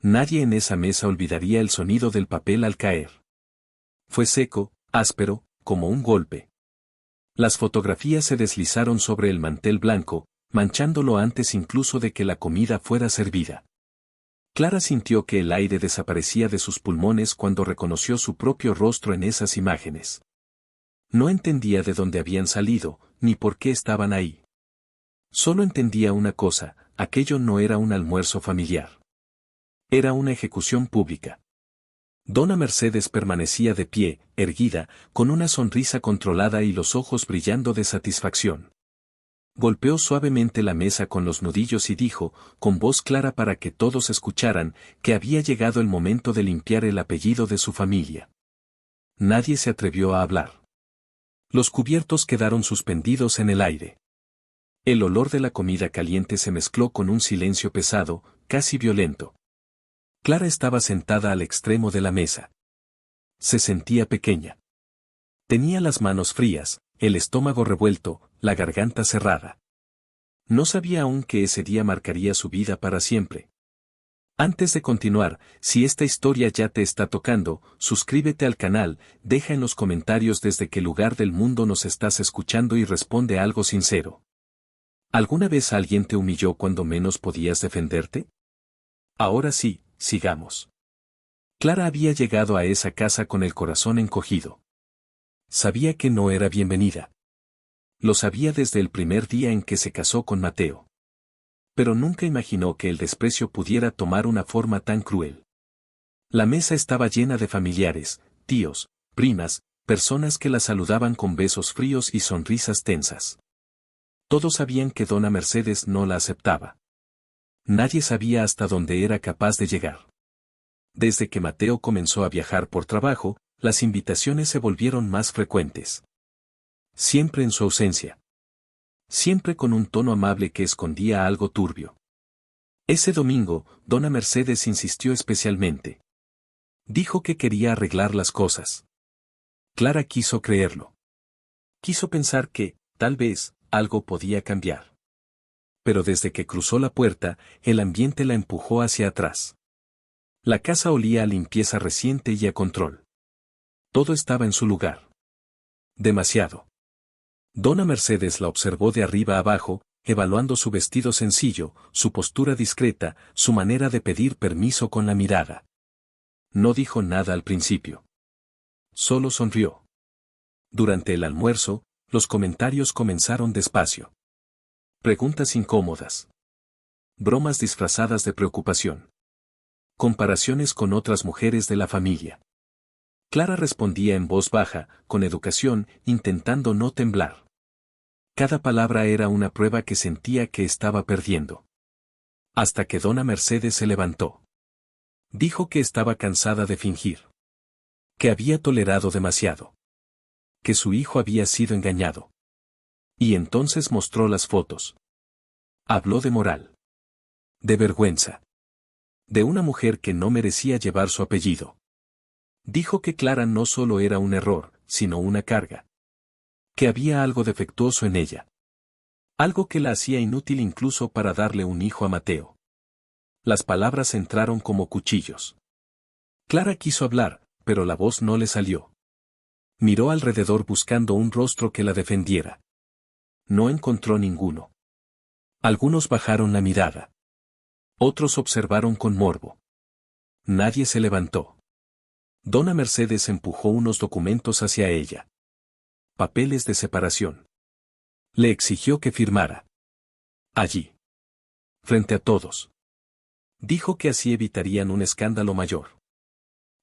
Nadie en esa mesa olvidaría el sonido del papel al caer. Fue seco, áspero, como un golpe. Las fotografías se deslizaron sobre el mantel blanco, manchándolo antes incluso de que la comida fuera servida. Clara sintió que el aire desaparecía de sus pulmones cuando reconoció su propio rostro en esas imágenes. No entendía de dónde habían salido, ni por qué estaban ahí. Solo entendía una cosa: aquello no era un almuerzo familiar. Era una ejecución pública. Dona Mercedes permanecía de pie, erguida, con una sonrisa controlada y los ojos brillando de satisfacción. Golpeó suavemente la mesa con los nudillos y dijo, con voz clara para que todos escucharan, que había llegado el momento de limpiar el apellido de su familia. Nadie se atrevió a hablar. Los cubiertos quedaron suspendidos en el aire. El olor de la comida caliente se mezcló con un silencio pesado, casi violento. Clara estaba sentada al extremo de la mesa. Se sentía pequeña. Tenía las manos frías, el estómago revuelto, la garganta cerrada. No sabía aún que ese día marcaría su vida para siempre. Antes de continuar, si esta historia ya te está tocando, suscríbete al canal, deja en los comentarios desde qué lugar del mundo nos estás escuchando y responde algo sincero. ¿Alguna vez alguien te humilló cuando menos podías defenderte? Ahora sí, sigamos. Clara había llegado a esa casa con el corazón encogido. Sabía que no era bienvenida. Lo sabía desde el primer día en que se casó con Mateo. Pero nunca imaginó que el desprecio pudiera tomar una forma tan cruel. La mesa estaba llena de familiares, tíos, primas, personas que la saludaban con besos fríos y sonrisas tensas. Todos sabían que Dona Mercedes no la aceptaba. Nadie sabía hasta dónde era capaz de llegar. Desde que Mateo comenzó a viajar por trabajo, las invitaciones se volvieron más frecuentes. Siempre en su ausencia. Siempre con un tono amable que escondía algo turbio. Ese domingo, Dona Mercedes insistió especialmente. Dijo que quería arreglar las cosas. Clara quiso creerlo. Quiso pensar que, tal vez, algo podía cambiar. Pero desde que cruzó la puerta, el ambiente la empujó hacia atrás. La casa olía a limpieza reciente y a control. Todo estaba en su lugar. Demasiado. Dona Mercedes la observó de arriba abajo, evaluando su vestido sencillo, su postura discreta, su manera de pedir permiso con la mirada. No dijo nada al principio. Solo sonrió. Durante el almuerzo, los comentarios comenzaron despacio. Preguntas incómodas. Bromas disfrazadas de preocupación. Comparaciones con otras mujeres de la familia. Clara respondía en voz baja, con educación, intentando no temblar. Cada palabra era una prueba que sentía que estaba perdiendo. Hasta que Dona Mercedes se levantó. Dijo que estaba cansada de fingir. Que había tolerado demasiado. Que su hijo había sido engañado. Y entonces mostró las fotos. Habló de moral. De vergüenza. De una mujer que no merecía llevar su apellido. Dijo que Clara no solo era un error, sino una carga. Que había algo defectuoso en ella. Algo que la hacía inútil incluso para darle un hijo a Mateo. Las palabras entraron como cuchillos. Clara quiso hablar, pero la voz no le salió. Miró alrededor buscando un rostro que la defendiera. No encontró ninguno. Algunos bajaron la mirada. Otros observaron con morbo. Nadie se levantó. Dona Mercedes empujó unos documentos hacia ella. Papeles de separación. Le exigió que firmara. Allí. Frente a todos. Dijo que así evitarían un escándalo mayor.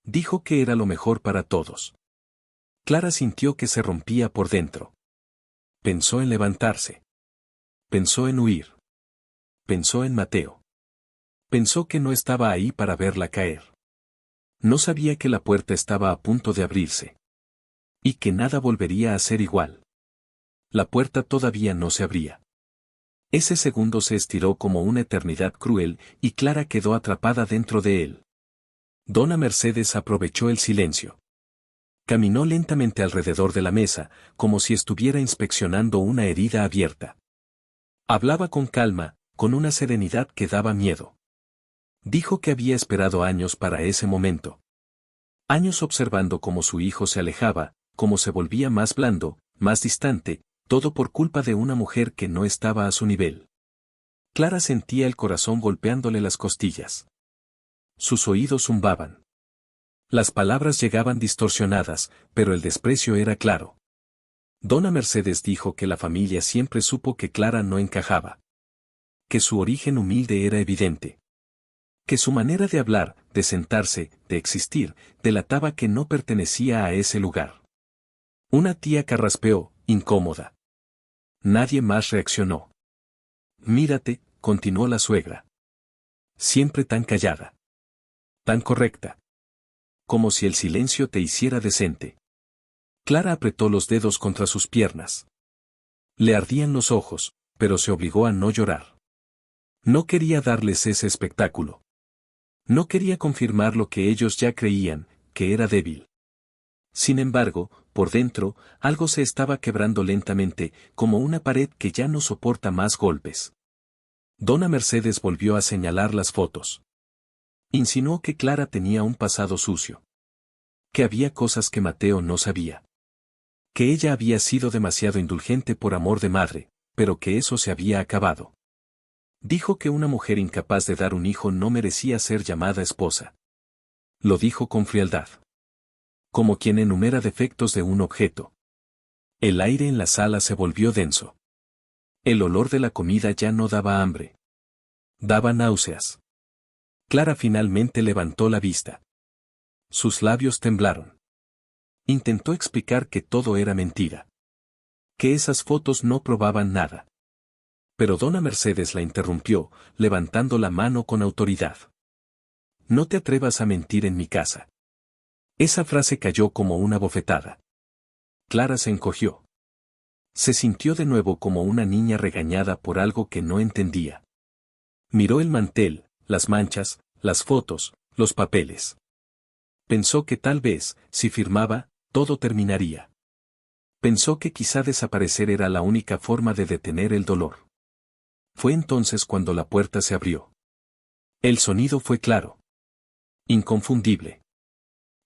Dijo que era lo mejor para todos. Clara sintió que se rompía por dentro. Pensó en levantarse. Pensó en huir. Pensó en Mateo. Pensó que no estaba ahí para verla caer. No sabía que la puerta estaba a punto de abrirse. Y que nada volvería a ser igual. La puerta todavía no se abría. Ese segundo se estiró como una eternidad cruel, y Clara quedó atrapada dentro de él. Dona Mercedes aprovechó el silencio. Caminó lentamente alrededor de la mesa, como si estuviera inspeccionando una herida abierta. Hablaba con calma, con una serenidad que daba miedo. Dijo que había esperado años para ese momento. Años observando cómo su hijo se alejaba, cómo se volvía más blando, más distante, todo por culpa de una mujer que no estaba a su nivel. Clara sentía el corazón golpeándole las costillas. Sus oídos zumbaban. Las palabras llegaban distorsionadas, pero el desprecio era claro. Dona Mercedes dijo que la familia siempre supo que Clara no encajaba. Que su origen humilde era evidente. Que su manera de hablar, de sentarse, de existir, delataba que no pertenecía a ese lugar. Una tía carraspeó, incómoda. Nadie más reaccionó. Mírate, continuó la suegra. Siempre tan callada. Tan correcta. Como si el silencio te hiciera decente. Clara apretó los dedos contra sus piernas. Le ardían los ojos, pero se obligó a no llorar. No quería darles ese espectáculo. No quería confirmar lo que ellos ya creían, que era débil. Sin embargo, por dentro, algo se estaba quebrando lentamente, como una pared que ya no soporta más golpes. Dona Mercedes volvió a señalar las fotos. Insinuó que Clara tenía un pasado sucio. Que había cosas que Mateo no sabía. Que ella había sido demasiado indulgente por amor de madre, pero que eso se había acabado. Dijo que una mujer incapaz de dar un hijo no merecía ser llamada esposa. Lo dijo con frialdad. Como quien enumera defectos de un objeto. El aire en la sala se volvió denso. El olor de la comida ya no daba hambre. Daba náuseas. Clara finalmente levantó la vista. Sus labios temblaron. Intentó explicar que todo era mentira. Que esas fotos no probaban nada. Pero Dona Mercedes la interrumpió, levantando la mano con autoridad. No te atrevas a mentir en mi casa. Esa frase cayó como una bofetada. Clara se encogió. Se sintió de nuevo como una niña regañada por algo que no entendía. Miró el mantel, las manchas, las fotos, los papeles. Pensó que tal vez, si firmaba, todo terminaría. Pensó que quizá desaparecer era la única forma de detener el dolor. Fue entonces cuando la puerta se abrió. El sonido fue claro. Inconfundible.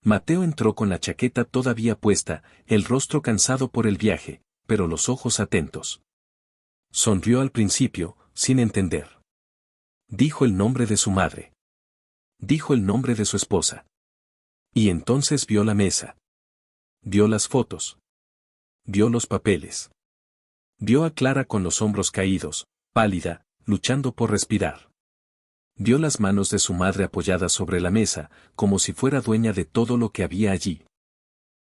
Mateo entró con la chaqueta todavía puesta, el rostro cansado por el viaje, pero los ojos atentos. Sonrió al principio, sin entender. Dijo el nombre de su madre. Dijo el nombre de su esposa. Y entonces vio la mesa. Vio las fotos. Vio los papeles. Vio a Clara con los hombros caídos, pálida, luchando por respirar. Vio las manos de su madre apoyadas sobre la mesa, como si fuera dueña de todo lo que había allí.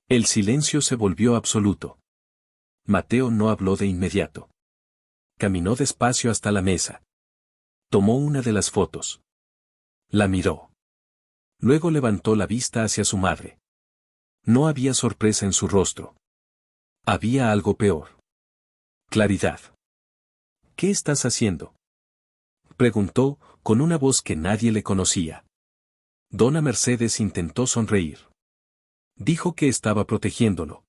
El silencio se volvió absoluto. Mateo no habló de inmediato. Caminó despacio hasta la mesa. Tomó una de las fotos. La miró. Luego levantó la vista hacia su madre. No había sorpresa en su rostro. Había algo peor. Claridad. ¿Qué estás haciendo?, preguntó, con una voz que nadie le conocía. Dona Mercedes intentó sonreír. Dijo que estaba protegiéndolo.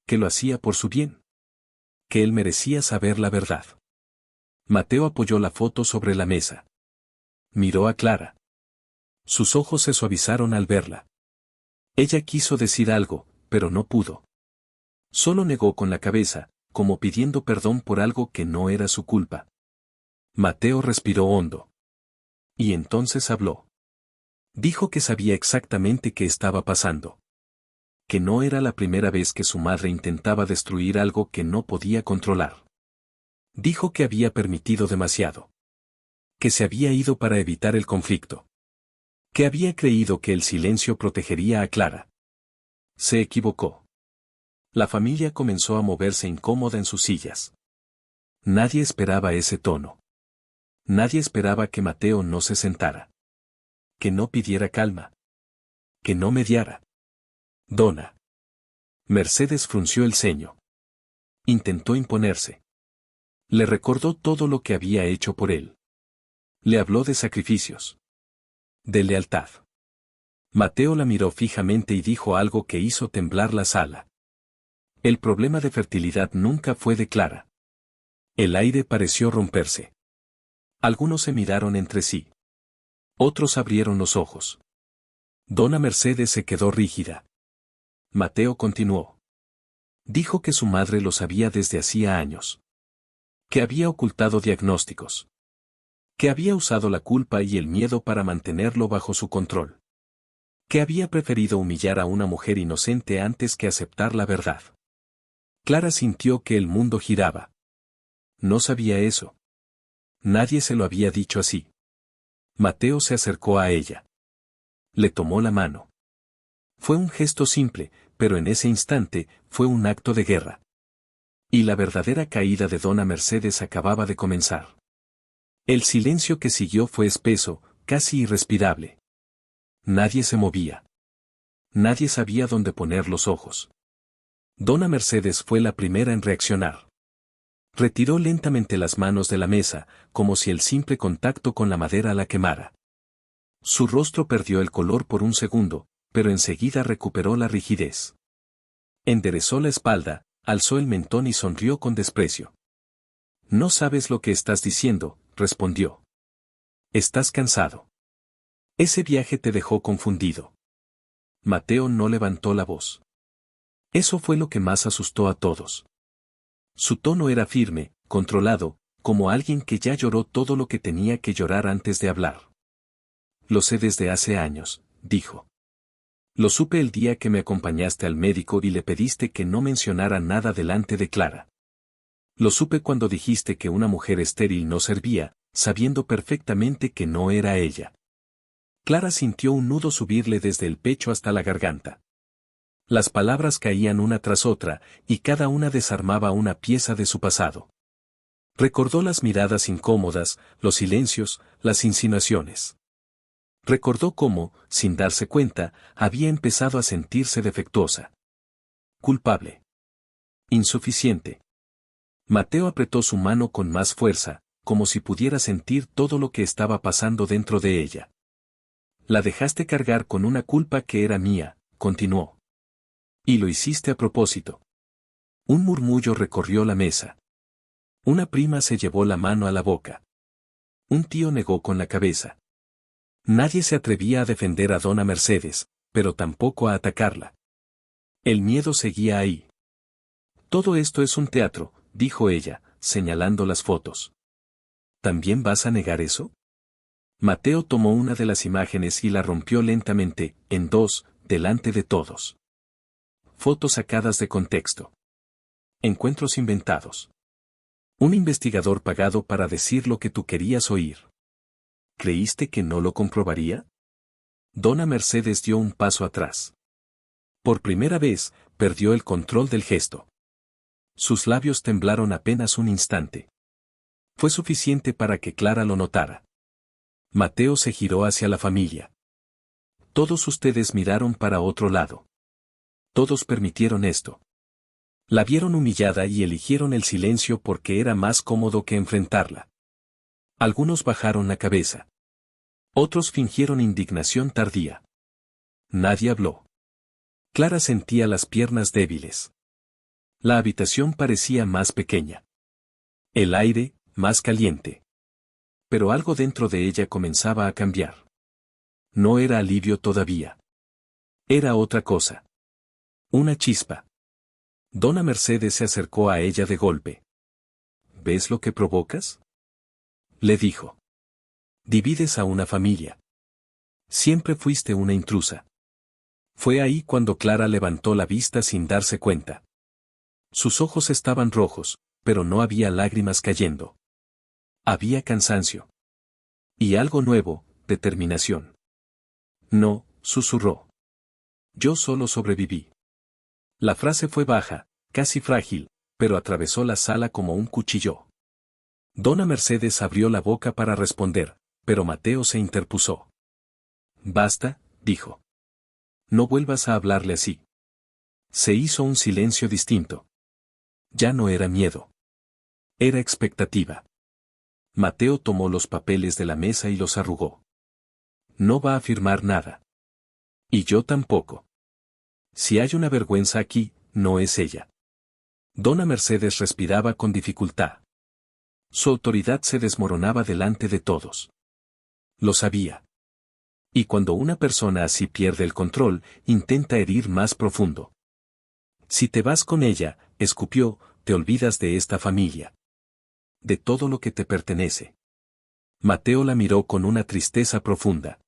Que lo hacía por su bien. Que él merecía saber la verdad. Mateo apoyó la foto sobre la mesa. Miró a Clara. Sus ojos se suavizaron al verla. Ella quiso decir algo, pero no pudo. Solo negó con la cabeza, como pidiendo perdón por algo que no era su culpa. Mateo respiró hondo. Y entonces habló. Dijo que sabía exactamente qué estaba pasando. Que no era la primera vez que su madre intentaba destruir algo que no podía controlar. Dijo que había permitido demasiado. Que se había ido para evitar el conflicto. Que había creído que el silencio protegería a Clara. Se equivocó. La familia comenzó a moverse incómoda en sus sillas. Nadie esperaba ese tono. Nadie esperaba que Mateo no se sentara. Que no pidiera calma. Que no mediara. Dona Mercedes frunció el ceño. Intentó imponerse. Le recordó todo lo que había hecho por él. Le habló de sacrificios. De lealtad. Mateo la miró fijamente y dijo algo que hizo temblar la sala. El problema de fertilidad nunca fue de Clara. El aire pareció romperse. Algunos se miraron entre sí. Otros abrieron los ojos. Dona Mercedes se quedó rígida. Mateo continuó. Dijo que su madre lo sabía desde hacía años. Que había ocultado diagnósticos. Que había usado la culpa y el miedo para mantenerlo bajo su control. Que había preferido humillar a una mujer inocente antes que aceptar la verdad. Clara sintió que el mundo giraba. No sabía eso. Nadie se lo había dicho así. Mateo se acercó a ella. Le tomó la mano. Fue un gesto simple, pero en ese instante, fue un acto de guerra. Y la verdadera caída de Dona Mercedes acababa de comenzar. El silencio que siguió fue espeso, casi irrespirable. Nadie se movía. Nadie sabía dónde poner los ojos. Dona Mercedes fue la primera en reaccionar. Retiró lentamente las manos de la mesa, como si el simple contacto con la madera la quemara. Su rostro perdió el color por un segundo, pero enseguida recuperó la rigidez. Enderezó la espalda, alzó el mentón y sonrió con desprecio. No sabes lo que estás diciendo, respondió. Estás cansado. Ese viaje te dejó confundido. Mateo no levantó la voz. Eso fue lo que más asustó a todos. Su tono era firme, controlado, como alguien que ya lloró todo lo que tenía que llorar antes de hablar. Lo sé desde hace años, dijo. Lo supe el día que me acompañaste al médico y le pediste que no mencionara nada delante de Clara. Lo supe cuando dijiste que una mujer estéril no servía, sabiendo perfectamente que no era ella. Clara sintió un nudo subirle desde el pecho hasta la garganta. Las palabras caían una tras otra, y cada una desarmaba una pieza de su pasado. Recordó las miradas incómodas, los silencios, las insinuaciones. Recordó cómo, sin darse cuenta, había empezado a sentirse defectuosa. Culpable. Insuficiente. Mateo apretó su mano con más fuerza, como si pudiera sentir todo lo que estaba pasando dentro de ella. La dejaste cargar con una culpa que era mía, continuó. Y lo hiciste a propósito. Un murmullo recorrió la mesa. Una prima se llevó la mano a la boca. Un tío negó con la cabeza. Nadie se atrevía a defender a Dona Mercedes, pero tampoco a atacarla. El miedo seguía ahí. Todo esto es un teatro, dijo ella, señalando las fotos. ¿También vas a negar eso? Mateo tomó una de las imágenes y la rompió lentamente, en dos, delante de todos. Fotos sacadas de contexto. Encuentros inventados. Un investigador pagado para decir lo que tú querías oír. ¿Creíste que no lo comprobaría? Dona Mercedes dio un paso atrás. Por primera vez, perdió el control del gesto. Sus labios temblaron apenas un instante. Fue suficiente para que Clara lo notara. Mateo se giró hacia la familia. Todos ustedes miraron para otro lado. Todos permitieron esto. La vieron humillada y eligieron el silencio porque era más cómodo que enfrentarla. Algunos bajaron la cabeza. Otros fingieron indignación tardía. Nadie habló. Clara sentía las piernas débiles. La habitación parecía más pequeña. El aire, más caliente. Pero algo dentro de ella comenzaba a cambiar. No era alivio todavía. Era otra cosa. Una chispa. Dona Mercedes se acercó a ella de golpe. ¿Ves lo que provocas? Le dijo. Divides a una familia. Siempre fuiste una intrusa. Fue ahí cuando Clara levantó la vista sin darse cuenta. Sus ojos estaban rojos, pero no había lágrimas cayendo. Había cansancio. Y algo nuevo, determinación. No, susurró. Yo solo sobreviví. La frase fue baja, casi frágil, pero atravesó la sala como un cuchillo. Dona Mercedes abrió la boca para responder, pero Mateo se interpuso. Basta, dijo. No vuelvas a hablarle así. Se hizo un silencio distinto. Ya no era miedo. Era expectativa. Mateo tomó los papeles de la mesa y los arrugó. No va a firmar nada. Y yo tampoco. Si hay una vergüenza aquí, no es ella. Dona Mercedes respiraba con dificultad. Su autoridad se desmoronaba delante de todos. Lo sabía. Y cuando una persona así pierde el control, intenta herir más profundo. Si te vas con ella, escupió, te olvidas de esta familia. De todo lo que te pertenece. Mateo la miró con una tristeza profunda.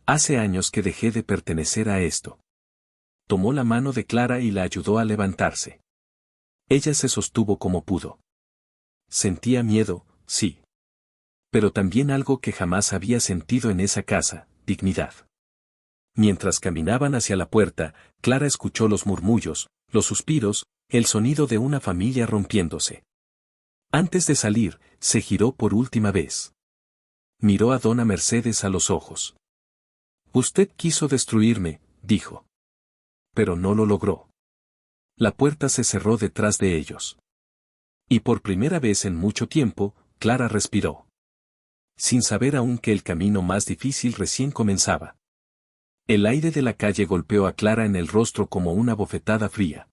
Hace años que dejé de pertenecer a esto. Tomó la mano de Clara y la ayudó a levantarse. Ella se sostuvo como pudo. Sentía miedo, sí. Pero también algo que jamás había sentido en esa casa, dignidad. Mientras caminaban hacia la puerta, Clara escuchó los murmullos, los suspiros, el sonido de una familia rompiéndose. Antes de salir, se giró por última vez. Miró a dona Mercedes a los ojos. Usted quiso destruirme, dijo. Pero no lo logró. La puerta se cerró detrás de ellos. Y por primera vez en mucho tiempo, Clara respiró. Sin saber aún que el camino más difícil recién comenzaba. El aire de la calle golpeó a Clara en el rostro como una bofetada fría.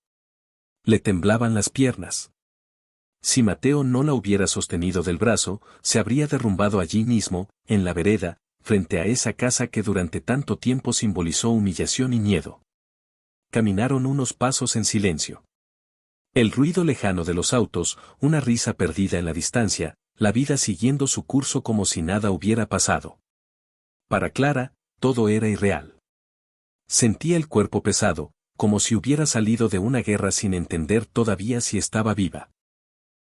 Le temblaban las piernas. Si Mateo no la hubiera sostenido del brazo, se habría derrumbado allí mismo, en la vereda, frente a esa casa que durante tanto tiempo simbolizó humillación y miedo. Caminaron unos pasos en silencio. El ruido lejano de los autos, una risa perdida en la distancia, la vida siguiendo su curso como si nada hubiera pasado. Para Clara, todo era irreal. Sentía el cuerpo pesado, como si hubiera salido de una guerra sin entender todavía si estaba viva.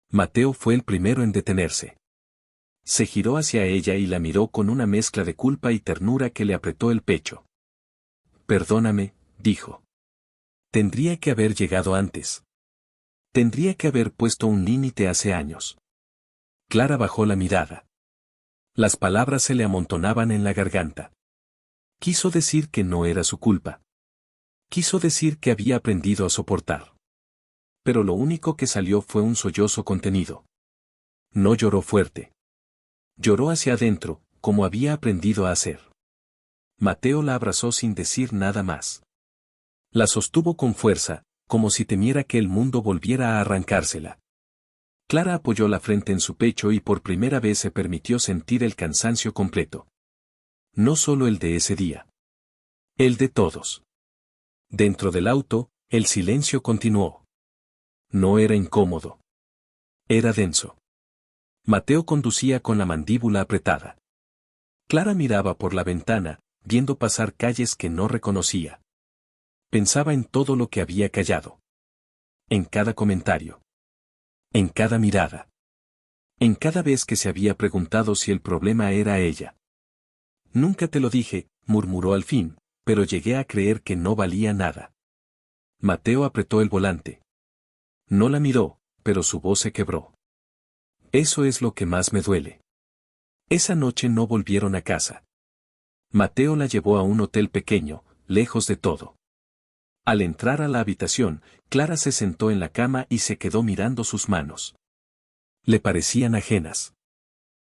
Mateo fue el primero en detenerse. Se giró hacia ella y la miró con una mezcla de culpa y ternura que le apretó el pecho. Perdóname, dijo. Tendría que haber llegado antes. Tendría que haber puesto un límite hace años. Clara bajó la mirada. Las palabras se le amontonaban en la garganta. Quiso decir que no era su culpa. Quiso decir que había aprendido a soportar. Pero lo único que salió fue un sollozo contenido. No lloró fuerte. Lloró hacia adentro, como había aprendido a hacer. Mateo la abrazó sin decir nada más. La sostuvo con fuerza, como si temiera que el mundo volviera a arrancársela. Clara apoyó la frente en su pecho y por primera vez se permitió sentir el cansancio completo. No solo el de ese día. El de todos. Dentro del auto, el silencio continuó. No era incómodo. Era denso. Mateo conducía con la mandíbula apretada. Clara miraba por la ventana, viendo pasar calles que no reconocía. Pensaba en todo lo que había callado. En cada comentario. En cada mirada. En cada vez que se había preguntado si el problema era ella. Nunca te lo dije, murmuró al fin, pero llegué a creer que no valía nada. Mateo apretó el volante. No la miró, pero su voz se quebró. Eso es lo que más me duele. Esa noche no volvieron a casa. Mateo la llevó a un hotel pequeño, lejos de todo. Al entrar a la habitación, Clara se sentó en la cama y se quedó mirando sus manos. Le parecían ajenas.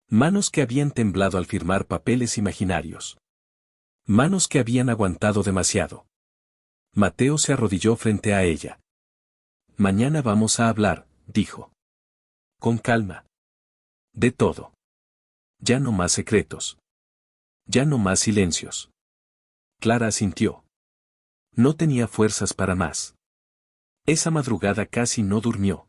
Manos que habían temblado al firmar papeles imaginarios. Manos que habían aguantado demasiado. Mateo se arrodilló frente a ella. Mañana vamos a hablar, dijo. Con calma. De todo. Ya no más secretos. Ya no más silencios. Clara asintió. No tenía fuerzas para más. Esa madrugada casi no durmió.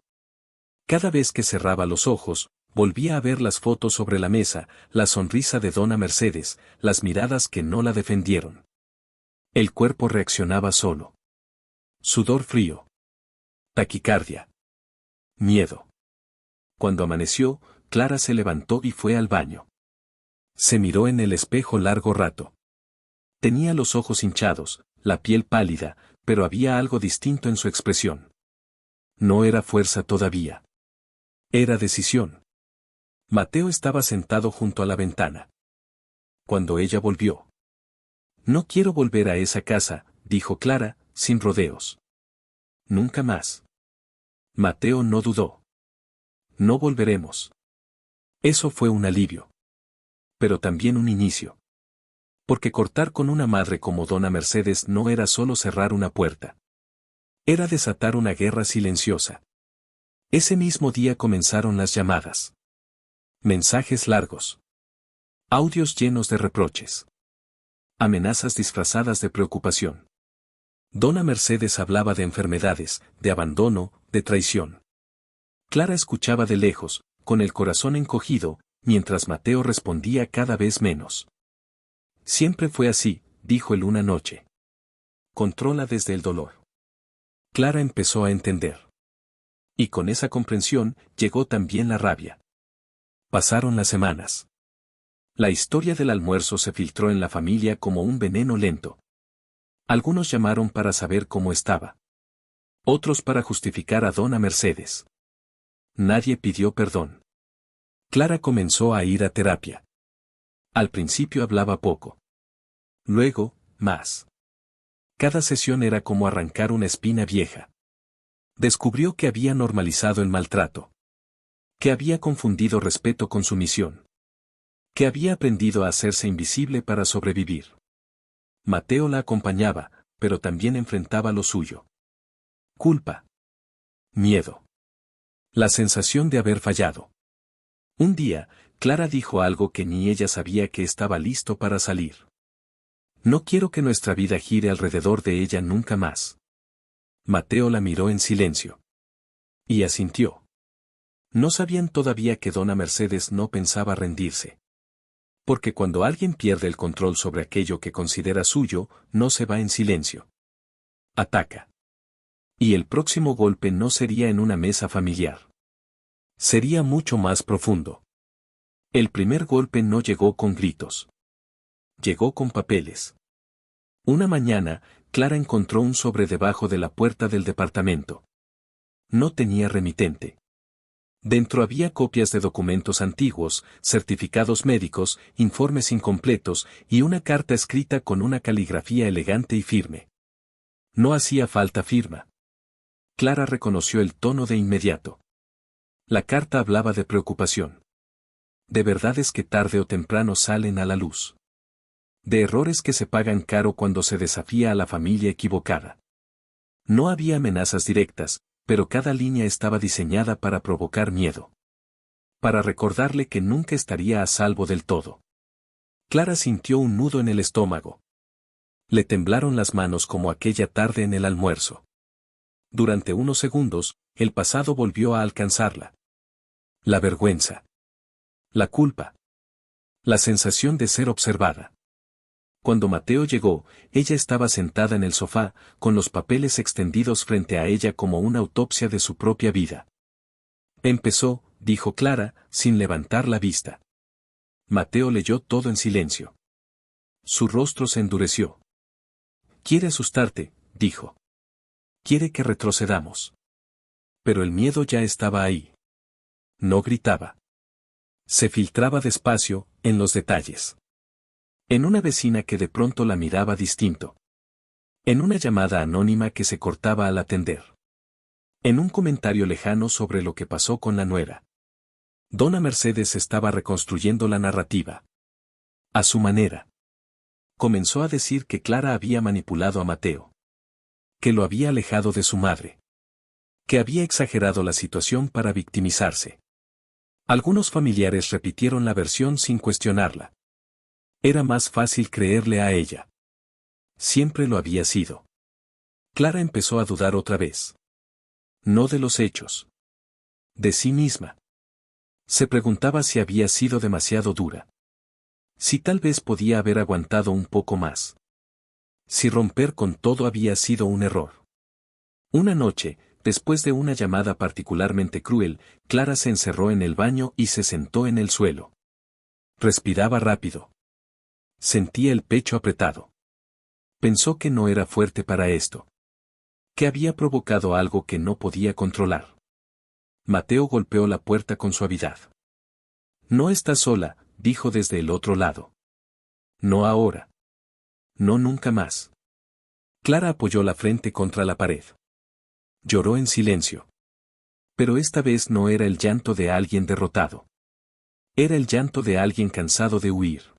Cada vez que cerraba los ojos, volvía a ver las fotos sobre la mesa, la sonrisa de dona Mercedes, las miradas que no la defendieron. El cuerpo reaccionaba solo. Sudor frío. Taquicardia. Miedo. Cuando amaneció, Clara se levantó y fue al baño. Se miró en el espejo largo rato. Tenía los ojos hinchados, la piel pálida, pero había algo distinto en su expresión. No era fuerza todavía. Era decisión. Mateo estaba sentado junto a la ventana. Cuando ella volvió. No quiero volver a esa casa, dijo Clara, sin rodeos. Nunca más. Mateo no dudó. No volveremos. Eso fue un alivio. Pero también un inicio. Porque cortar con una madre como dona Mercedes no era solo cerrar una puerta. Era desatar una guerra silenciosa. Ese mismo día comenzaron las llamadas. Mensajes largos. Audios llenos de reproches. Amenazas disfrazadas de preocupación. Dona Mercedes hablaba de enfermedades, de abandono, de traición. Clara escuchaba de lejos, con el corazón encogido, mientras Mateo respondía cada vez menos. Siempre fue así, dijo él una noche. Controla desde el dolor. Clara empezó a entender. Y con esa comprensión llegó también la rabia. Pasaron las semanas. La historia del almuerzo se filtró en la familia como un veneno lento. Algunos llamaron para saber cómo estaba. Otros para justificar a Dona Mercedes. Nadie pidió perdón. Clara comenzó a ir a terapia. Al principio hablaba poco. Luego, más. Cada sesión era como arrancar una espina vieja. Descubrió que había normalizado el maltrato. Que había confundido respeto con sumisión. Que había aprendido a hacerse invisible para sobrevivir. Mateo la acompañaba, pero también enfrentaba lo suyo. Culpa. Miedo. La sensación de haber fallado. Un día, Clara dijo algo que ni ella sabía que estaba listo para salir. No quiero que nuestra vida gire alrededor de ella nunca más. Mateo la miró en silencio. Y asintió. No sabían todavía que Dona Mercedes no pensaba rendirse. Porque cuando alguien pierde el control sobre aquello que considera suyo, no se va en silencio. Ataca. Y el próximo golpe no sería en una mesa familiar. Sería mucho más profundo. El primer golpe no llegó con gritos. Llegó con papeles. Una mañana, Clara encontró un sobre debajo de la puerta del departamento. No tenía remitente. Dentro había copias de documentos antiguos, certificados médicos, informes incompletos y una carta escrita con una caligrafía elegante y firme. No hacía falta firma. Clara reconoció el tono de inmediato. La carta hablaba de preocupación. De verdades que tarde o temprano salen a la luz. De errores que se pagan caro cuando se desafía a la familia equivocada. No había amenazas directas, pero cada línea estaba diseñada para provocar miedo. Para recordarle que nunca estaría a salvo del todo. Clara sintió un nudo en el estómago. Le temblaron las manos como aquella tarde en el almuerzo. Durante unos segundos, el pasado volvió a alcanzarla. La vergüenza. La culpa. La sensación de ser observada. Cuando Mateo llegó, ella estaba sentada en el sofá, con los papeles extendidos frente a ella como una autopsia de su propia vida. Empezó, dijo Clara, sin levantar la vista. Mateo leyó todo en silencio. Su rostro se endureció. Quiere asustarte, dijo. Quiere que retrocedamos. Pero el miedo ya estaba ahí. No gritaba. Se filtraba despacio, en los detalles. En una vecina que de pronto la miraba distinto. En una llamada anónima que se cortaba al atender. En un comentario lejano sobre lo que pasó con la nuera. Dona Mercedes estaba reconstruyendo la narrativa. A su manera. Comenzó a decir que Clara había manipulado a Mateo. Que lo había alejado de su madre. Que había exagerado la situación para victimizarse. Algunos familiares repitieron la versión sin cuestionarla. Era más fácil creerle a ella. Siempre lo había sido. Clara empezó a dudar otra vez. No de los hechos. De sí misma. Se preguntaba si había sido demasiado dura. Si tal vez podía haber aguantado un poco más. Si romper con todo había sido un error. Una noche, después de una llamada particularmente cruel, Clara se encerró en el baño y se sentó en el suelo. Respiraba rápido. Sentía el pecho apretado. Pensó que no era fuerte para esto. Que había provocado algo que no podía controlar. Mateo golpeó la puerta con suavidad. No estás sola, dijo desde el otro lado. No ahora. No nunca más. Clara apoyó la frente contra la pared. Lloró en silencio. Pero esta vez no era el llanto de alguien derrotado. Era el llanto de alguien cansado de huir.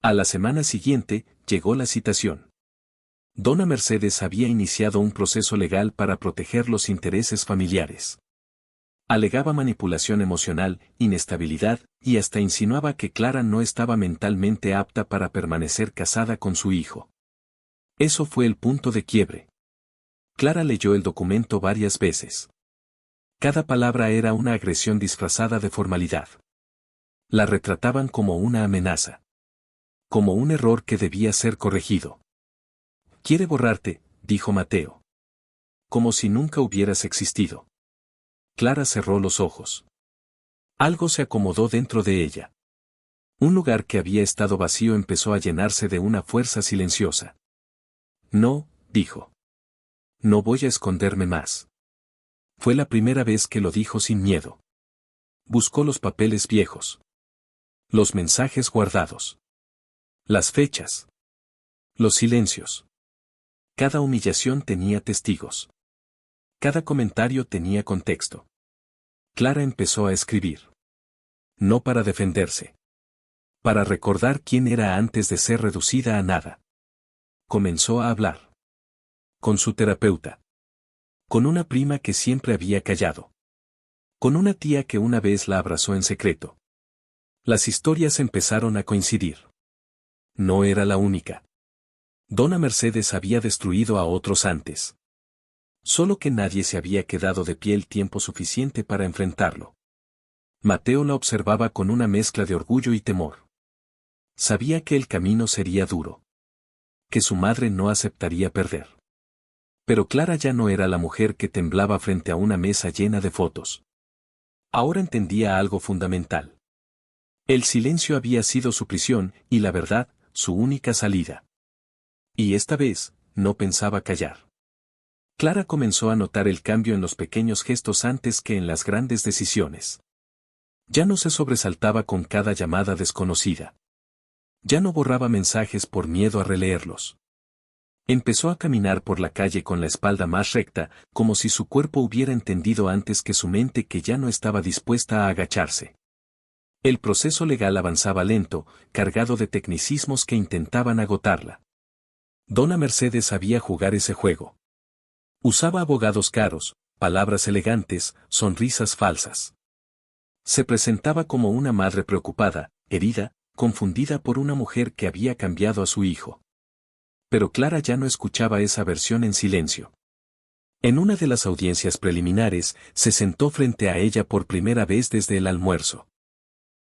A la semana siguiente, llegó la citación. Dona Mercedes había iniciado un proceso legal para proteger los intereses familiares. Alegaba manipulación emocional, inestabilidad, y hasta insinuaba que Clara no estaba mentalmente apta para permanecer casada con su hijo. Eso fue el punto de quiebre. Clara leyó el documento varias veces. Cada palabra era una agresión disfrazada de formalidad. La retrataban como una amenaza. Como un error que debía ser corregido. «Quiere borrarte», dijo Mateo. «Como si nunca hubieras existido». Clara cerró los ojos. Algo se acomodó dentro de ella. Un lugar que había estado vacío empezó a llenarse de una fuerza silenciosa. «No», dijo. «No voy a esconderme más». Fue la primera vez que lo dijo sin miedo. Buscó los papeles viejos. Los mensajes guardados. Las fechas. Los silencios. Cada humillación tenía testigos. Cada comentario tenía contexto. Clara empezó a escribir. No para defenderse. Para recordar quién era antes de ser reducida a nada. Comenzó a hablar. Con su terapeuta. Con una prima que siempre había callado. Con una tía que una vez la abrazó en secreto. Las historias empezaron a coincidir. No era la única. Dona Mercedes había destruido a otros antes. Solo que nadie se había quedado de pie el tiempo suficiente para enfrentarlo. Mateo la observaba con una mezcla de orgullo y temor. Sabía que el camino sería duro. Que su madre no aceptaría perder. Pero Clara ya no era la mujer que temblaba frente a una mesa llena de fotos. Ahora entendía algo fundamental. El silencio había sido su prisión y la verdad, su única salida. Y esta vez, no pensaba callar. Clara comenzó a notar el cambio en los pequeños gestos antes que en las grandes decisiones. Ya no se sobresaltaba con cada llamada desconocida. Ya no borraba mensajes por miedo a releerlos. Empezó a caminar por la calle con la espalda más recta, como si su cuerpo hubiera entendido antes que su mente que ya no estaba dispuesta a agacharse. El proceso legal avanzaba lento, cargado de tecnicismos que intentaban agotarla. Dona Mercedes sabía jugar ese juego. Usaba abogados caros, palabras elegantes, sonrisas falsas. Se presentaba como una madre preocupada, herida, confundida por una mujer que había cambiado a su hijo. Pero Clara ya no escuchaba esa versión en silencio. En una de las audiencias preliminares, se sentó frente a ella por primera vez desde el almuerzo.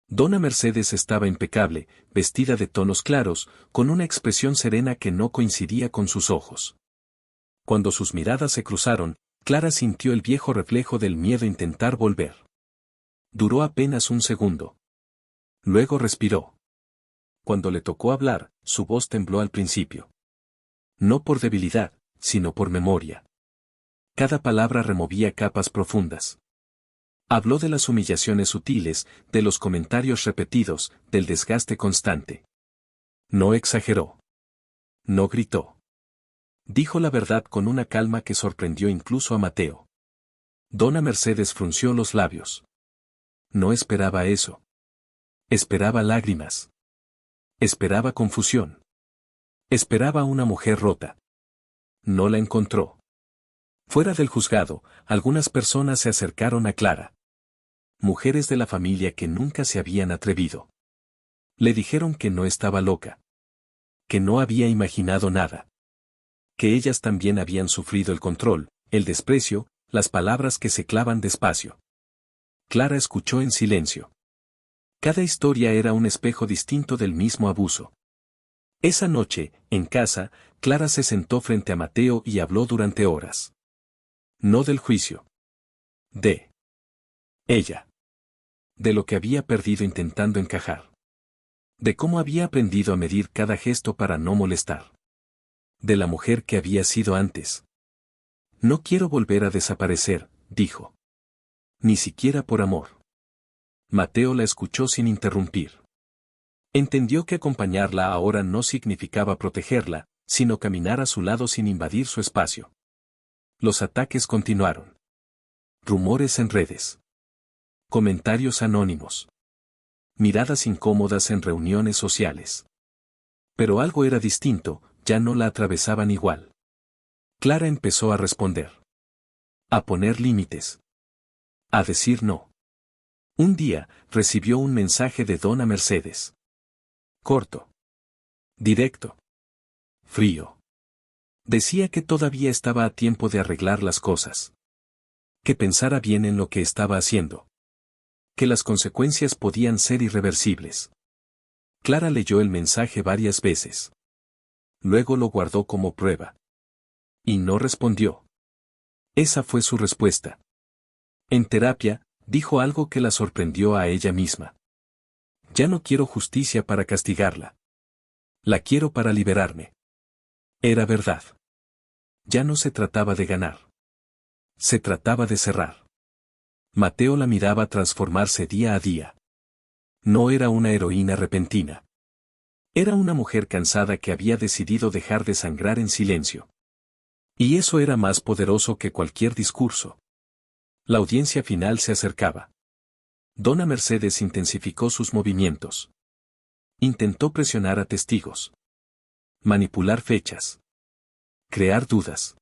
Dona Mercedes estaba impecable, vestida de tonos claros, con una expresión serena que no coincidía con sus ojos. Cuando sus miradas se cruzaron, Clara sintió el viejo reflejo del miedo a intentar volver. Duró apenas un segundo. Luego respiró. Cuando le tocó hablar, su voz tembló al principio. No por debilidad, sino por memoria. Cada palabra removía capas profundas. Habló de las humillaciones sutiles, de los comentarios repetidos, del desgaste constante. No exageró. No gritó. Dijo la verdad con una calma que sorprendió incluso a Mateo. Dona Mercedes frunció los labios. No esperaba eso. Esperaba lágrimas. Esperaba confusión. Esperaba una mujer rota. No la encontró. Fuera del juzgado, algunas personas se acercaron a Clara. Mujeres de la familia que nunca se habían atrevido. Le dijeron que no estaba loca. Que no había imaginado nada. Que ellas también habían sufrido el control, el desprecio, las palabras que se clavan despacio. Clara escuchó en silencio. Cada historia era un espejo distinto del mismo abuso. Esa noche, en casa, Clara se sentó frente a Mateo y habló durante horas. No del juicio. De ella. De lo que había perdido intentando encajar. De cómo había aprendido a medir cada gesto para no molestar. De la mujer que había sido antes. No quiero volver a desaparecer, dijo. Ni siquiera por amor. Mateo la escuchó sin interrumpir. Entendió que acompañarla ahora no significaba protegerla, sino caminar a su lado sin invadir su espacio. Los ataques continuaron. Rumores en redes. Comentarios anónimos. Miradas incómodas en reuniones sociales. Pero algo era distinto, ya no la atravesaban igual. Clara empezó a responder. A poner límites. A decir no. Un día, recibió un mensaje de dona Mercedes. Corto. Directo. Frío. Decía que todavía estaba a tiempo de arreglar las cosas. Que pensara bien en lo que estaba haciendo. Que las consecuencias podían ser irreversibles. Clara leyó el mensaje varias veces. Luego lo guardó como prueba. Y no respondió. Esa fue su respuesta. En terapia, dijo algo que la sorprendió a ella misma. Ya no quiero justicia para castigarla. La quiero para liberarme. Era verdad. Ya no se trataba de ganar. Se trataba de cerrar. Mateo la miraba transformarse día a día. No era una heroína repentina. Era una mujer cansada que había decidido dejar de sangrar en silencio. Y eso era más poderoso que cualquier discurso. La audiencia final se acercaba. Dona Mercedes intensificó sus movimientos. Intentó presionar a testigos. Manipular fechas. Crear dudas.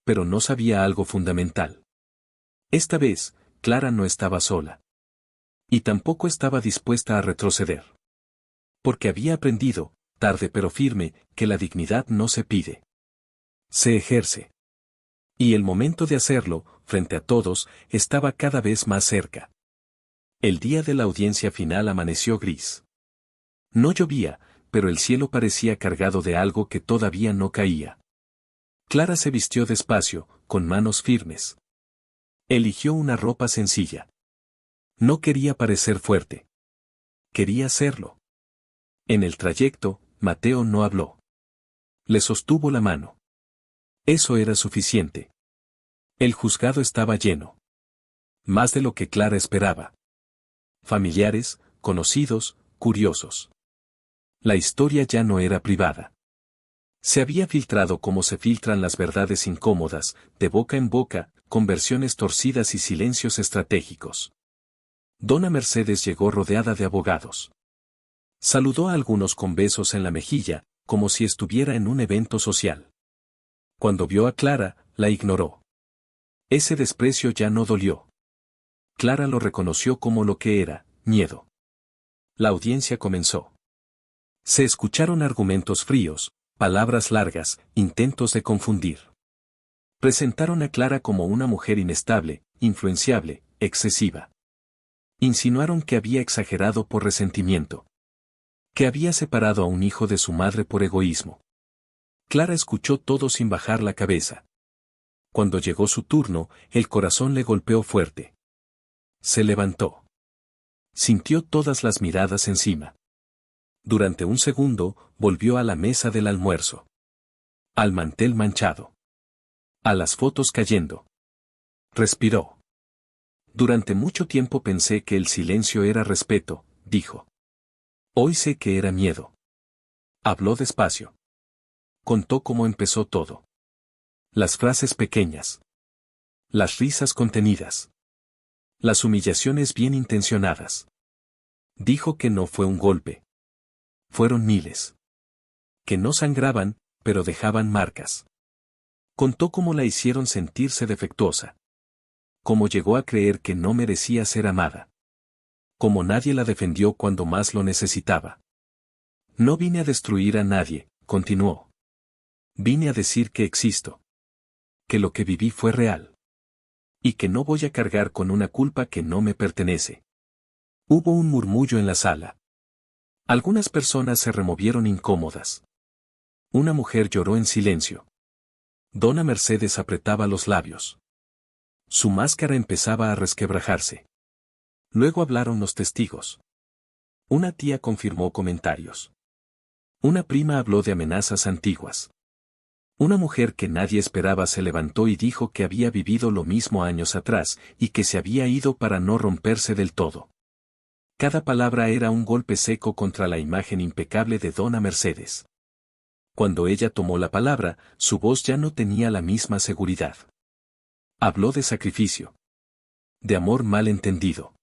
Pero no sabía algo fundamental. Esta vez, Clara no estaba sola. Y tampoco estaba dispuesta a retroceder. Porque había aprendido, tarde pero firme, que la dignidad no se pide. Se ejerce. Y el momento de hacerlo, frente a todos, estaba cada vez más cerca. El día de la audiencia final amaneció gris. No llovía, pero el cielo parecía cargado de algo que todavía no caía. Clara se vistió despacio, con manos firmes. Eligió una ropa sencilla. No quería parecer fuerte. Quería serlo. En el trayecto, Mateo no habló. Le sostuvo la mano. Eso era suficiente. El juzgado estaba lleno. Más de lo que Clara esperaba. Familiares, conocidos, curiosos. La historia ya no era privada. Se había filtrado como se filtran las verdades incómodas, de boca en boca, con versiones torcidas y silencios estratégicos. Dona Mercedes llegó rodeada de abogados. Saludó a algunos con besos en la mejilla, como si estuviera en un evento social. Cuando vio a Clara, la ignoró. Ese desprecio ya no dolió. Clara lo reconoció como lo que era, miedo. La audiencia comenzó. Se escucharon argumentos fríos, palabras largas, intentos de confundir. Presentaron a Clara como una mujer inestable, influenciable, excesiva. Insinuaron que había exagerado por resentimiento. Que había separado a un hijo de su madre por egoísmo. Clara escuchó todo sin bajar la cabeza. Cuando llegó su turno, el corazón le golpeó fuerte. Se levantó. Sintió todas las miradas encima. Durante un segundo, volvió a la mesa del almuerzo. Al mantel manchado. A las fotos cayendo. Respiró. Durante mucho tiempo pensé que el silencio era respeto, dijo. Hoy sé que era miedo. Habló despacio. Contó cómo empezó todo. Las frases pequeñas. Las risas contenidas. Las humillaciones bien intencionadas. Dijo que no fue un golpe. Fueron miles. Que no sangraban, pero dejaban marcas. Contó cómo la hicieron sentirse defectuosa. Cómo llegó a creer que no merecía ser amada. Cómo nadie la defendió cuando más lo necesitaba. No vine a destruir a nadie, continuó. Vine a decir que existo. Que lo que viví fue real. Y que no voy a cargar con una culpa que no me pertenece. Hubo un murmullo en la sala. Algunas personas se removieron incómodas. Una mujer lloró en silencio. Dona Mercedes apretaba los labios. Su máscara empezaba a resquebrajarse. Luego hablaron los testigos. Una tía confirmó comentarios. Una prima habló de amenazas antiguas. Una mujer que nadie esperaba se levantó y dijo que había vivido lo mismo años atrás, y que se había ido para no romperse del todo. Cada palabra era un golpe seco contra la imagen impecable de Dona Mercedes. Cuando ella tomó la palabra, su voz ya no tenía la misma seguridad. Habló de sacrificio. De amor mal entendido.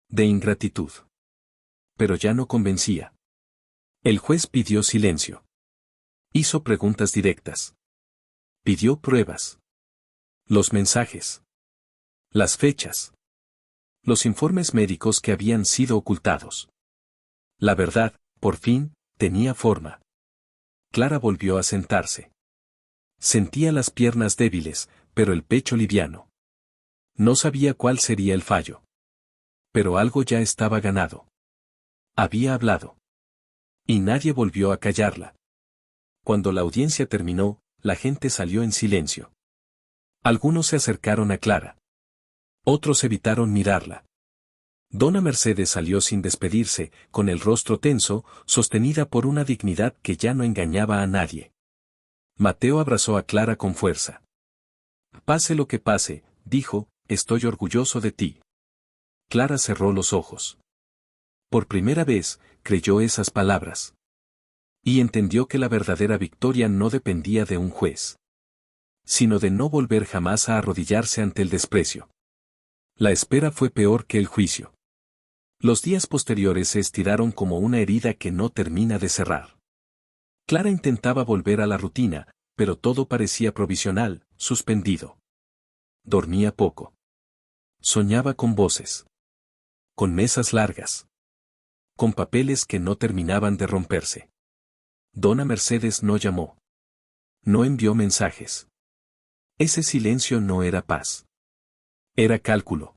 De ingratitud. Pero ya no convencía. El juez pidió silencio. Hizo preguntas directas. Pidió pruebas. Los mensajes. Las fechas. Los informes médicos que habían sido ocultados. La verdad, por fin, tenía forma. Clara volvió a sentarse. Sentía las piernas débiles, pero el pecho liviano. No sabía cuál sería el fallo. Pero algo ya estaba ganado. Había hablado. Y nadie volvió a callarla. Cuando la audiencia terminó, la gente salió en silencio. Algunos se acercaron a Clara. Otros evitaron mirarla. Dona Mercedes salió sin despedirse, con el rostro tenso, sostenida por una dignidad que ya no engañaba a nadie. Mateo abrazó a Clara con fuerza. Pase lo que pase, dijo, estoy orgulloso de ti. Clara cerró los ojos. Por primera vez, creyó esas palabras. Y entendió que la verdadera victoria no dependía de un juez, sino de no volver jamás a arrodillarse ante el desprecio. La espera fue peor que el juicio. Los días posteriores se estiraron como una herida que no termina de cerrar. Clara intentaba volver a la rutina, pero todo parecía provisional, suspendido. Dormía poco. Soñaba con voces. Con mesas largas. Con papeles que no terminaban de romperse. Dona Mercedes no llamó. No envió mensajes. Ese silencio no era paz. Era cálculo.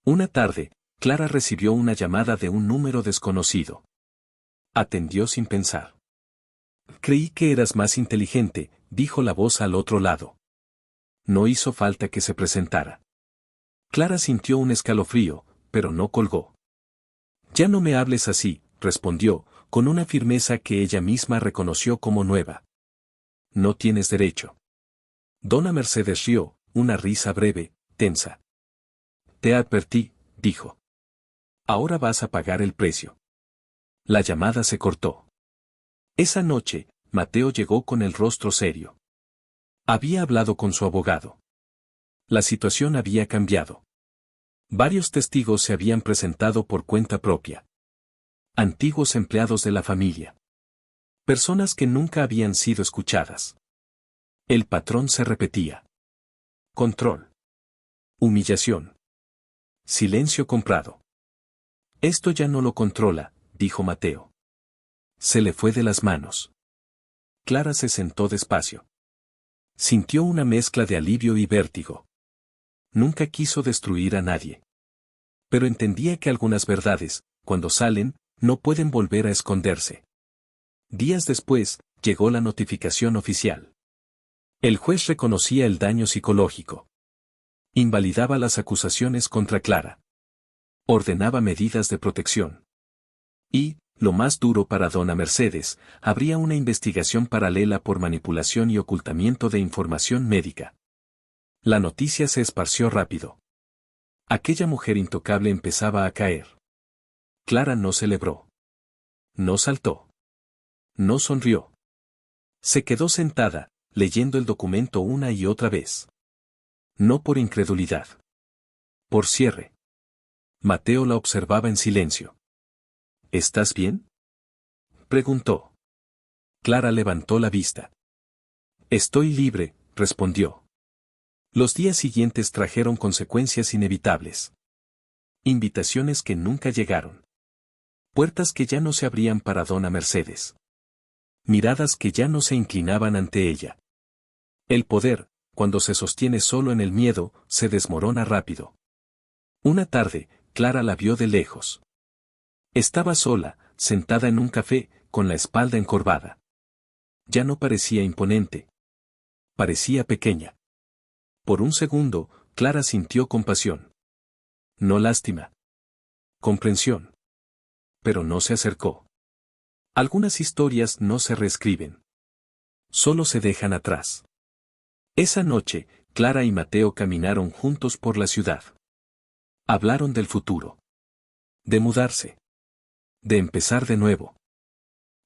Una tarde, Clara recibió una llamada de un número desconocido. Atendió sin pensar. Creí que eras más inteligente, dijo la voz al otro lado. No hizo falta que se presentara. Clara sintió un escalofrío, pero no colgó. Ya no me hables así, respondió, con una firmeza que ella misma reconoció como nueva. No tienes derecho. Dona Mercedes rió, una risa breve, tensa. Te advertí, dijo. Ahora vas a pagar el precio. La llamada se cortó. Esa noche, Mateo llegó con el rostro serio. Había hablado con su abogado. La situación había cambiado. Varios testigos se habían presentado por cuenta propia. Antiguos empleados de la familia. Personas que nunca habían sido escuchadas. El patrón se repetía. Control. Humillación. Silencio comprado. Esto ya no lo controla, dijo Mateo. Se le fue de las manos. Clara se sentó despacio. Sintió una mezcla de alivio y vértigo. Nunca quiso destruir a nadie. Pero entendía que algunas verdades, cuando salen, no pueden volver a esconderse. Días después, llegó la notificación oficial. El juez reconocía el daño psicológico. Invalidaba las acusaciones contra Clara. Ordenaba medidas de protección. Y, lo más duro para Dona Mercedes, habría una investigación paralela por manipulación y ocultamiento de información médica. La noticia se esparció rápido. Aquella mujer intocable empezaba a caer. Clara no celebró. No saltó. No sonrió. Se quedó sentada, leyendo el documento una y otra vez. No por incredulidad. Por cierre. Mateo la observaba en silencio. ¿Estás bien?, preguntó. Clara levantó la vista. Estoy libre, respondió. Los días siguientes trajeron consecuencias inevitables. Invitaciones que nunca llegaron. Puertas que ya no se abrían para Dona Mercedes. Miradas que ya no se inclinaban ante ella. El poder, cuando se sostiene solo en el miedo, se desmorona rápido. Una tarde, Clara la vio de lejos. Estaba sola, sentada en un café, con la espalda encorvada. Ya no parecía imponente. Parecía pequeña. Por un segundo, Clara sintió compasión. No lástima. Comprensión. Pero no se acercó. Algunas historias no se reescriben. Solo se dejan atrás. Esa noche, Clara y Mateo caminaron juntos por la ciudad. Hablaron del futuro. De mudarse. De empezar de nuevo.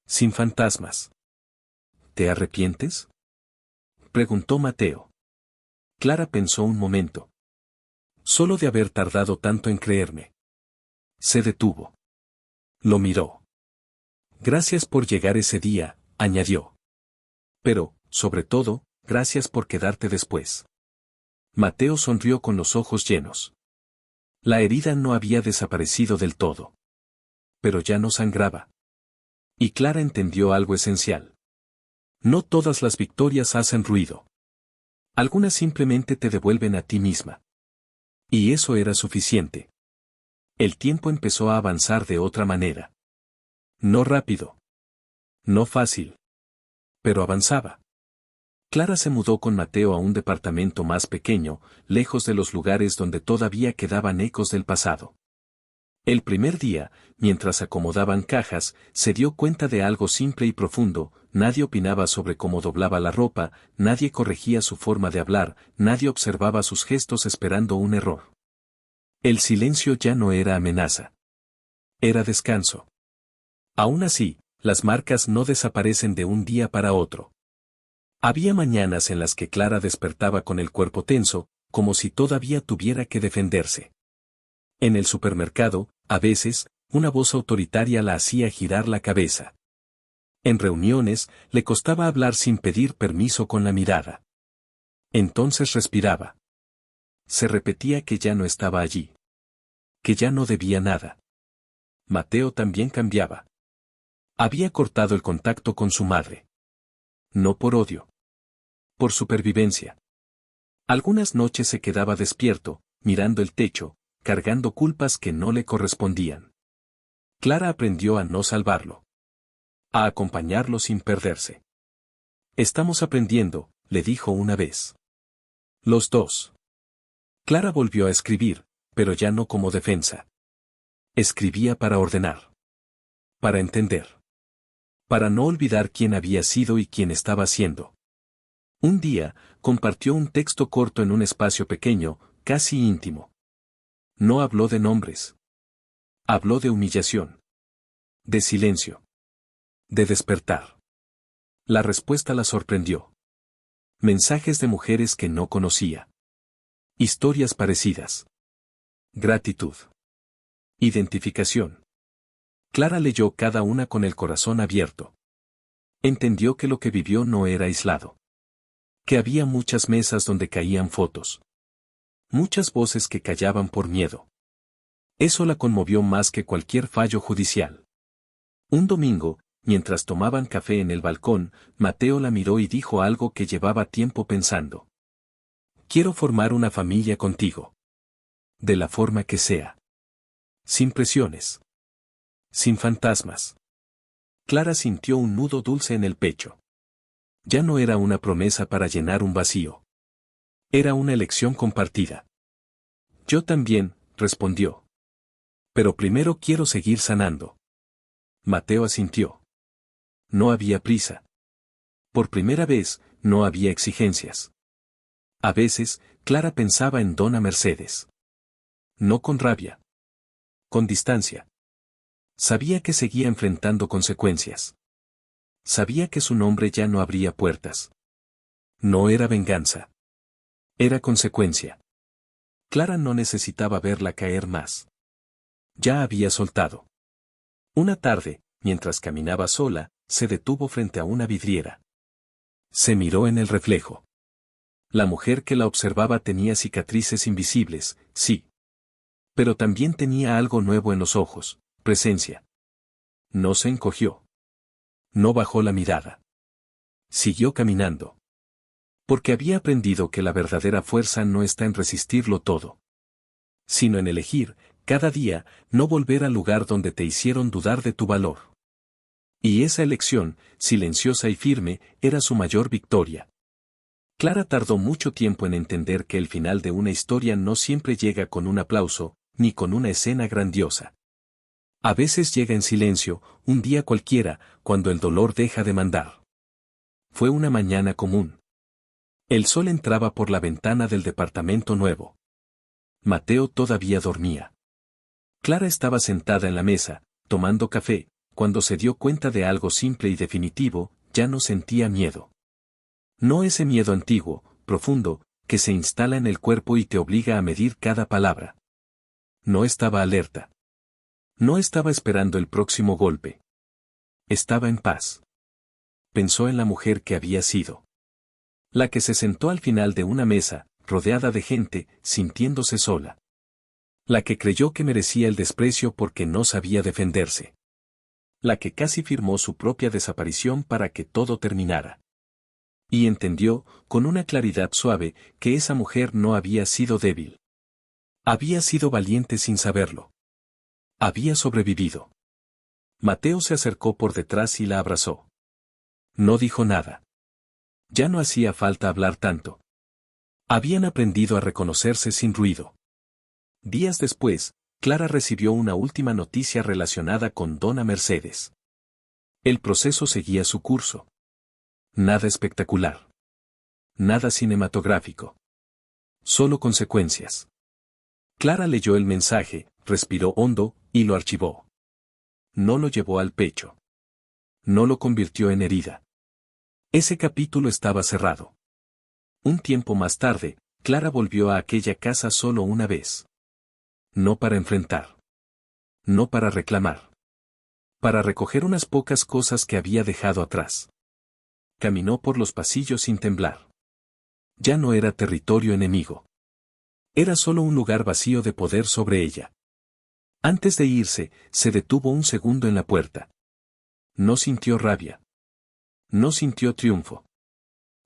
Sin fantasmas. ¿Te arrepientes?, preguntó Mateo. Clara pensó un momento. Solo de haber tardado tanto en creerme. Se detuvo. Lo miró. Gracias por llegar ese día, añadió. Pero, sobre todo, gracias por quedarte después. Mateo sonrió con los ojos llenos. La herida no había desaparecido del todo. Pero ya no sangraba. Y Clara entendió algo esencial. No todas las victorias hacen ruido. Algunas simplemente te devuelven a ti misma. Y eso era suficiente. El tiempo empezó a avanzar de otra manera. No rápido. No fácil. Pero avanzaba. Clara se mudó con Mateo a un departamento más pequeño, lejos de los lugares donde todavía quedaban ecos del pasado. El primer día, mientras acomodaban cajas, se dio cuenta de algo simple y profundo: nadie opinaba sobre cómo doblaba la ropa, nadie corregía su forma de hablar, nadie observaba sus gestos esperando un error. El silencio ya no era amenaza. Era descanso. Aún así, las marcas no desaparecen de un día para otro. Había mañanas en las que Clara despertaba con el cuerpo tenso, como si todavía tuviera que defenderse. En el supermercado, a veces, una voz autoritaria la hacía girar la cabeza. En reuniones, le costaba hablar sin pedir permiso con la mirada. Entonces respiraba. Se repetía que ya no estaba allí. Que ya no debía nada. Mateo también cambiaba. Había cortado el contacto con su madre. No por odio. Por supervivencia. Algunas noches se quedaba despierto, mirando el techo, cargando culpas que no le correspondían. Clara aprendió a no salvarlo. A acompañarlo sin perderse. Estamos aprendiendo, le dijo una vez. Los dos. Clara volvió a escribir, pero ya no como defensa. Escribía para ordenar. Para entender. Para no olvidar quién había sido y quién estaba siendo. Un día, compartió un texto corto en un espacio pequeño, casi íntimo. No habló de nombres. Habló de humillación. De silencio. De despertar. La respuesta la sorprendió. Mensajes de mujeres que no conocía. Historias parecidas. Gratitud. Identificación. Clara leyó cada una con el corazón abierto. Entendió que lo que vivió no era aislado. Que había muchas mesas donde caían fotos. Muchas voces que callaban por miedo. Eso la conmovió más que cualquier fallo judicial. Un domingo, mientras tomaban café en el balcón, Mateo la miró y dijo algo que llevaba tiempo pensando. Quiero formar una familia contigo. De la forma que sea. Sin presiones. Sin fantasmas. Clara sintió un nudo dulce en el pecho. Ya no era una promesa para llenar un vacío. Era una elección compartida. Yo también, respondió. Pero primero quiero seguir sanando. Mateo asintió. No había prisa. Por primera vez, no había exigencias. A veces, Clara pensaba en Dona Mercedes. No con rabia. Con distancia. Sabía que seguía enfrentando consecuencias. Sabía que su nombre ya no abría puertas. No era venganza. Era consecuencia. Clara no necesitaba verla caer más. Ya había soltado. Una tarde, mientras caminaba sola, se detuvo frente a una vidriera. Se miró en el reflejo. La mujer que la observaba tenía cicatrices invisibles, sí. Pero también tenía algo nuevo en los ojos, presencia. No se encogió. No bajó la mirada. Siguió caminando. Porque había aprendido que la verdadera fuerza no está en resistirlo todo, sino en elegir, cada día, no volver al lugar donde te hicieron dudar de tu valor. Y esa elección, silenciosa y firme, era su mayor victoria. Clara tardó mucho tiempo en entender que el final de una historia no siempre llega con un aplauso, ni con una escena grandiosa. A veces llega en silencio, un día cualquiera, cuando el dolor deja de mandar. Fue una mañana común. El sol entraba por la ventana del departamento nuevo. Mateo todavía dormía. Clara estaba sentada en la mesa, tomando café, cuando se dio cuenta de algo simple y definitivo: ya no sentía miedo. No ese miedo antiguo, profundo, que se instala en el cuerpo y te obliga a medir cada palabra. No estaba alerta. No estaba esperando el próximo golpe. Estaba en paz. Pensó en la mujer que había sido. La que se sentó al final de una mesa, rodeada de gente, sintiéndose sola. La que creyó que merecía el desprecio porque no sabía defenderse. La que casi firmó su propia desaparición para que todo terminara. Y entendió, con una claridad suave, que esa mujer no había sido débil. Había sido valiente sin saberlo. Había sobrevivido. Mateo se acercó por detrás y la abrazó. No dijo nada. Ya no hacía falta hablar tanto. Habían aprendido a reconocerse sin ruido. Días después, Clara recibió una última noticia relacionada con Dona Mercedes. El proceso seguía su curso. Nada espectacular. Nada cinematográfico. Solo consecuencias. Clara leyó el mensaje, respiró hondo, y lo archivó. No lo llevó al pecho. No lo convirtió en herida. Ese capítulo estaba cerrado. Un tiempo más tarde, Clara volvió a aquella casa solo una vez. No para enfrentar. No para reclamar. Para recoger unas pocas cosas que había dejado atrás. Caminó por los pasillos sin temblar. Ya no era territorio enemigo. Era solo un lugar vacío de poder sobre ella. Antes de irse, se detuvo un segundo en la puerta. No sintió rabia. No sintió triunfo.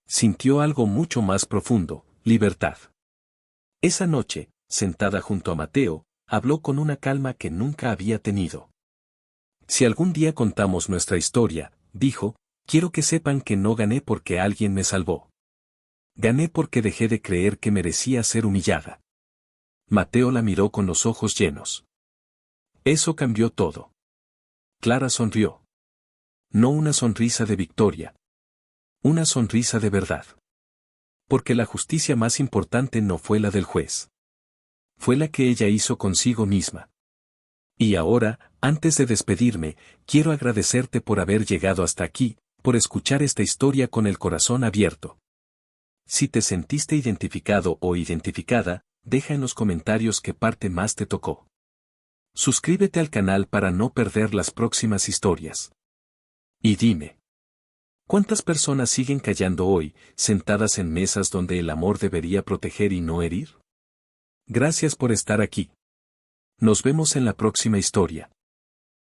Sintió algo mucho más profundo, libertad. Esa noche, sentada junto a Mateo, habló con una calma que nunca había tenido. Si algún día contamos nuestra historia, dijo, quiero que sepan que no gané porque alguien me salvó. Gané porque dejé de creer que merecía ser humillada. Mateo la miró con los ojos llenos. Eso cambió todo. Clara sonrió. No una sonrisa de victoria. Una sonrisa de verdad. Porque la justicia más importante no fue la del juez. Fue la que ella hizo consigo misma. Y ahora, antes de despedirme, quiero agradecerte por haber llegado hasta aquí, por escuchar esta historia con el corazón abierto. Si te sentiste identificado o identificada, deja en los comentarios qué parte más te tocó. Suscríbete al canal para no perder las próximas historias. Y dime, ¿cuántas personas siguen callando hoy, sentadas en mesas donde el amor debería proteger y no herir? Gracias por estar aquí. Nos vemos en la próxima historia.